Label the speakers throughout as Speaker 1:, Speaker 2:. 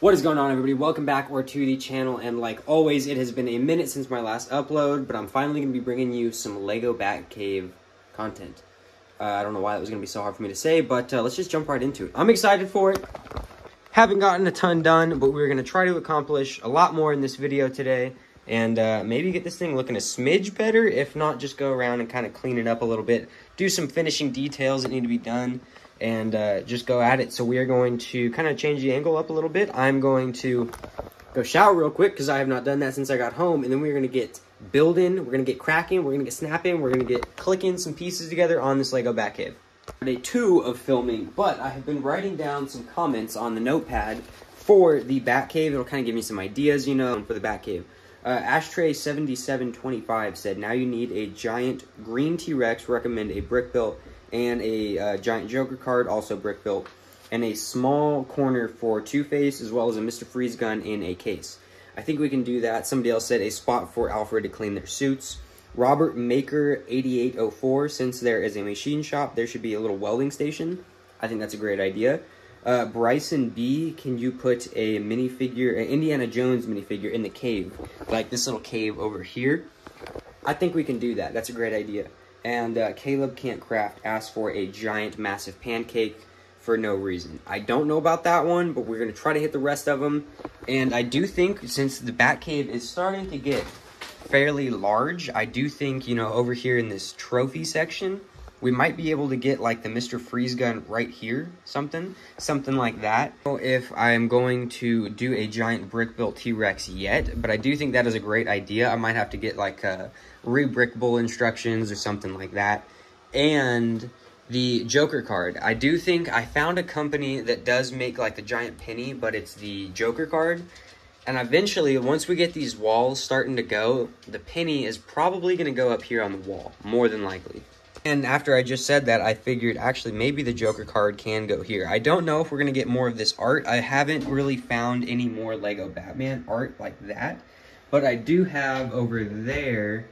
Speaker 1: What is going on, everybody? Welcome back to the channel, and like always, it has been a minute since my last upload, but I'm finally going to be bringing you some Lego Batcave content. I don't know why that was going to be so hard for me to say, but let's just jump right into it. I'm excited for it. Haven't gotten a ton done, but we're going to try to accomplish a lot more in this video today, and maybe get this thing looking a smidge better. If not, just go around and kind of clean it up a little bit, do some finishing details that need to be done, and just go at it. So we are going to kind of change the angle up a little bit. I'm going to go shower real quick because I have not done that since I got home, and then we're going to get building, we're going to get cracking, we're going to get snapping, we're going to get clicking some pieces together on this Lego Batcave. Day 2 of filming, but I have been writing down some comments on the notepad for the Batcave. It'll kind of give me some ideas, you know, for the Batcave. Ashtray7725 said, now you need a giant green T-Rex, recommend a brick built, and a giant Joker card, also brick built, and a small corner for Two-Face, as well as a Mr. Freeze gun in a case. I think we can do that. Somebody else said a spot for Alfred to clean their suits. Robert Maker 8804, since there is a machine shop, there should be a little welding station. I think that's a great idea. Bryson B, can you put a minifigure, an Indiana Jones minifigure in the cave, like this little cave over here? I think we can do that. That's a great idea. And Caleb Can't Craft asked for a giant, massive pancake for no reason. I don't know about that one, but we're going to try to hit the rest of them. And I do think, since the Batcave is starting to get fairly large, I do think, you know, over here in this trophy section, we might be able to get, like, the Mr. Freeze gun right here, something like that. I don't know if I'm going to do a giant brick-built T-Rex yet, but I do think that is a great idea. I might have to get, like, re-brickable instructions or something like that. And the Joker card. I do think I found a company that does make, like, the giant penny, but it's the Joker card. And eventually, once we get these walls starting to go, the penny is probably going to go up here on the wall, more than likely. And after I just said that, I figured, actually, maybe the Joker card can go here. I don't know if we're going to get more of this art. I haven't really found any more Lego Batman art like that. But I do have over there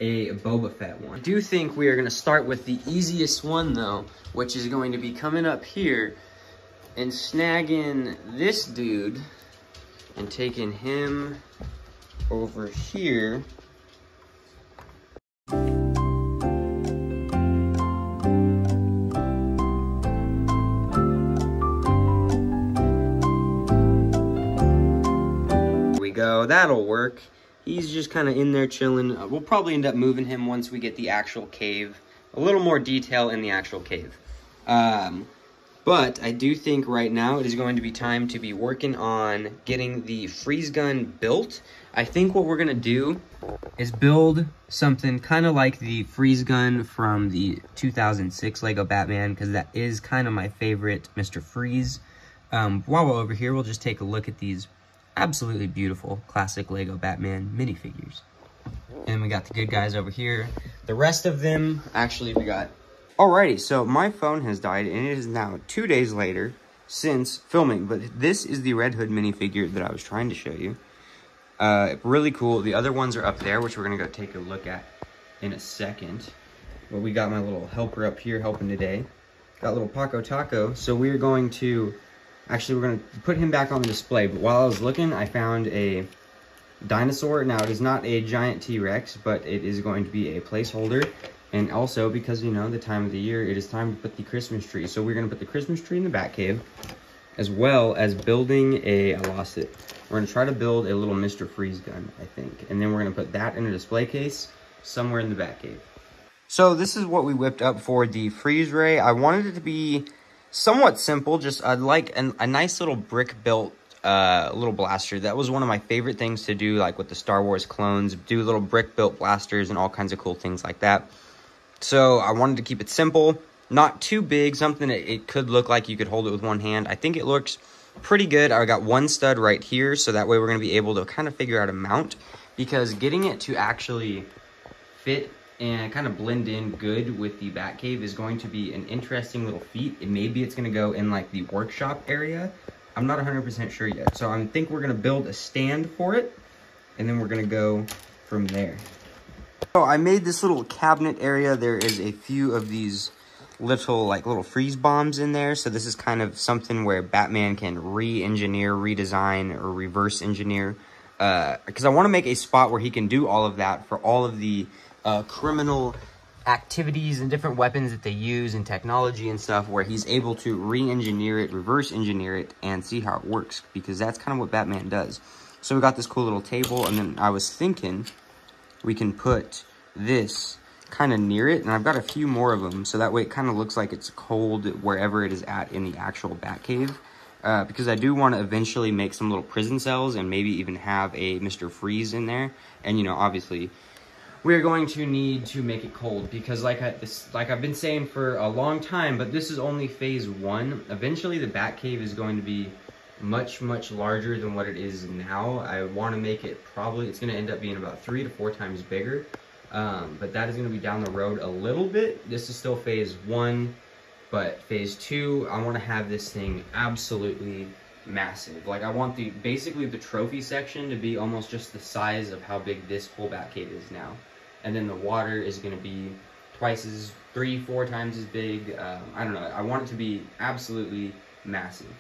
Speaker 1: a Boba Fett one. I do think we are going to start with the easiest one, though, which is going to be coming up here and snagging this dude and taking him over here. Go, that'll work. He's just kind of in there chilling. We'll probably end up moving him once we get the actual cave, a little more detail in the actual cave. But I do think right now it is going to be time to be working on getting the freeze gun built. I think what we're gonna do is build something kind of like the freeze gun from the 2006 Lego Batman, because that is kind of my favorite Mr. Freeze. While we're over here, we'll just take a look at these absolutely beautiful classic Lego Batman minifigures. And we got the good guys over here. The rest of them, actually, we got... Alrighty, so my phone has died, and it is now 2 days later since filming. But this is the Red Hood minifigure that I was trying to show you. Really cool. The other ones are up there, which we're going to go take a look at in a second. But we got my little helper up here helping today. Got little Paco Taco. So we're going to... Actually, we're going to put him back on the display, but while I was looking, I found a dinosaur. Now, it is not a giant T-Rex, but it is going to be a placeholder. And also, because, you know, the time of the year, it is time to put the Christmas tree. So we're going to put the Christmas tree in the Batcave, as well as building I lost it. We're going to try to build a little Mr. Freeze gun, I think. And then we're going to put that in a display case somewhere in the Batcave. So this is what we whipped up for the freeze ray. I wanted it to be somewhat simple, just like a nice little brick-built little blaster. That was one of my favorite things to do, like with the Star Wars clones, do little brick-built blasters and all kinds of cool things like that. So I wanted to keep it simple, not too big, something that it could look like you could hold it with one hand. I think it looks pretty good. I got one stud right here, so that way we're going to be able to kind of figure out a mount, because getting it to actually fit and kind of blend in good with the Batcave is going to be an interesting little feat. And maybe it's going to go in like the workshop area. I'm not 100% sure yet. So I think we're going to build a stand for it, and then we're going to go from there. So I made this little cabinet area. There is a few of these little freeze bombs in there. So this is kind of something where Batman can re-engineer, redesign, or reverse engineer. Because I want to make a spot where he can do all of that for all of the criminal activities and different weapons that they use and technology and stuff, where he's able to re-engineer it, reverse engineer it, and see how it works, because that's kind of what Batman does. So we got this cool little table, and then I was thinking we can put this kind of near it, and I've got a few more of them, so that way it kind of looks like it's cold wherever it is at in the actual Batcave. Because I do want to eventually make some little prison cells and maybe even have a Mr. Freeze in there. And, you know, obviously, we're going to need to make it cold because like I've been saying for a long time, but this is only phase 1. Eventually, the Batcave is going to be much, much larger than what it is now. I want to make it it's going to end up being about 3 to 4 times bigger. But that is going to be down the road a little bit. This is still phase 1. But phase 2, I want to have this thing absolutely massive. Like, I want basically the trophy section to be almost just the size of how big this whole Batcave is now. And then the water is going to be 3, 4 times as big. I don't know. I want it to be absolutely massive.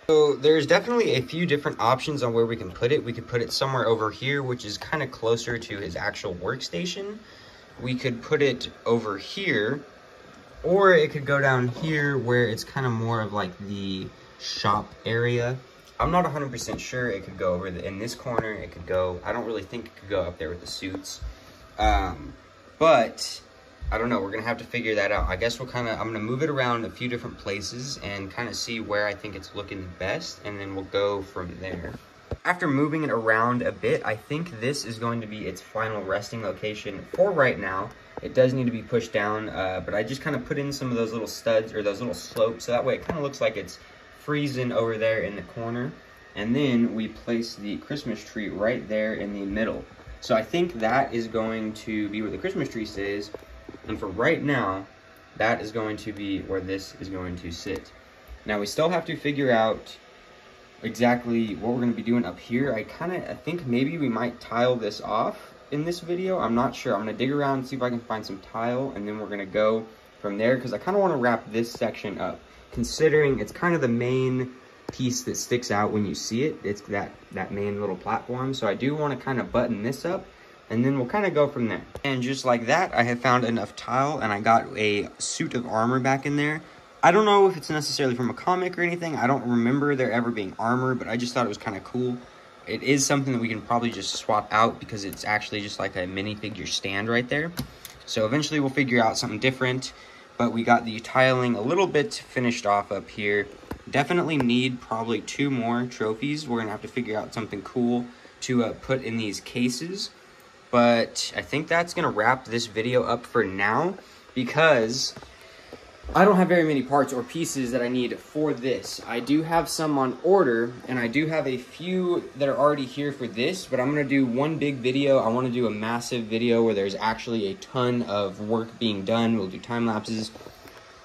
Speaker 1: So there's definitely a few different options on where we can put it. We could put it somewhere over here, which is kind of closer to his actual workstation. We could put it over here. Or it could go down here where it's kind of more of like the shop area. I'm not 100% sure. It could go over in this corner. It could go, I don't really think it could go up there with the suits. But I don't know. We're going to have to figure that out. I guess I'm going to move it around a few different places and kind of see where I think it's looking the best. And then we'll go from there. After moving it around a bit, I think this is going to be its final resting location for right now. It does need to be pushed down, but I just kind of put in some of those little studs or those little slopes, so that way it kind of looks like it's freezing over there in the corner. And then we place the Christmas tree right there in the middle. So I think that is going to be where the Christmas tree stays, and for right now, that is going to be where this is going to sit. Now we still have to figure out exactly what we're going to be doing up here. I think maybe we might tile this off in this video. I'm not sure. I'm going to dig around and see if I can find some tile, and then we're going to go from there, because I kind of want to wrap this section up, considering it's kind of the main piece that sticks out when you see it. It's that main little platform. So I do want to kind of button this up, and then we'll kind of go from there. And just like that, I have found enough tile, and I got a suit of armor back in there. I don't know if it's necessarily from a comic or anything. I don't remember there ever being armor, but I just thought it was kind of cool. It is something that we can probably just swap out because it's actually just like a minifigure stand right there. So eventually we'll figure out something different, but we got the tiling a little bit finished off up here. Definitely need probably 2 more trophies. We're going to have to figure out something cool to put in these cases. But I think that's going to wrap this video up for now, because I don't have very many parts or pieces that I need for this. I do have some on order, and I do have a few that are already here for this, but I'm going to do one big video. I want to do a massive video where there's actually a ton of work being done. We'll do time lapses.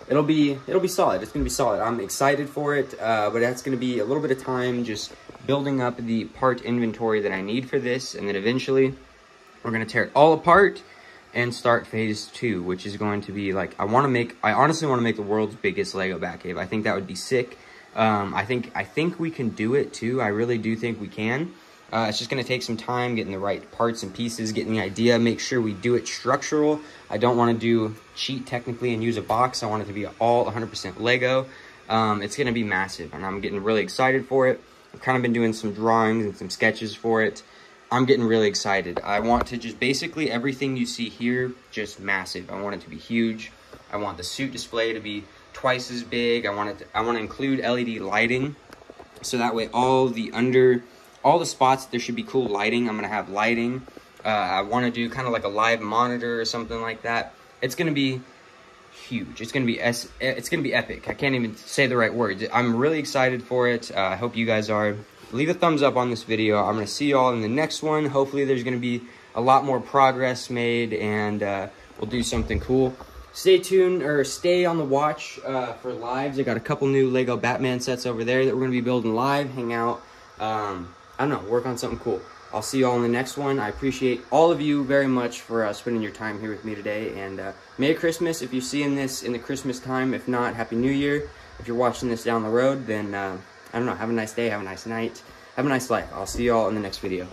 Speaker 1: It'll be solid. It's going to be solid. I'm excited for it, but that's going to be a little bit of time just building up the part inventory that I need for this, and then eventually we're going to tear it all apart and start phase 2, which is going to be like, I honestly want to make the world's biggest Lego Batcave. I think that would be sick. I think we can do it too. I really do think we can. It's just going to take some time, getting the right parts and pieces, getting the idea, make sure we do it structural. I don't want to cheat technically and use a box. I want it to be all 100% Lego. It's going to be massive, and I'm getting really excited for it. I've kind of been doing some drawings and some sketches for it. I'm getting really excited. I want to just basically everything you see here, just massive. I want it to be huge. I want the suit display to be twice as big. I want to include LED lighting, so that way all the spots there should be cool lighting. I'm gonna have lighting. I want to do kind of like a live monitor or something like that. It's gonna be huge. It's gonna be epic. I can't even say the right words. I'm really excited for it. I hope you guys are. Leave a thumbs up on this video. I'm going to see you all in the next one. Hopefully there's going to be a lot more progress made, and we'll do something cool. Stay tuned, or stay on the watch for lives. I got a couple new Lego Batman sets over there that we're going to be building live, hang out. I don't know, work on something cool. I'll see you all in the next one. I appreciate all of you very much for spending your time here with me today. And Merry Christmas if you're seeing this in the Christmas time. If not, Happy New Year. If you're watching this down the road, then I don't know. Have a nice day. Have a nice night. Have a nice life. I'll see you all in the next video.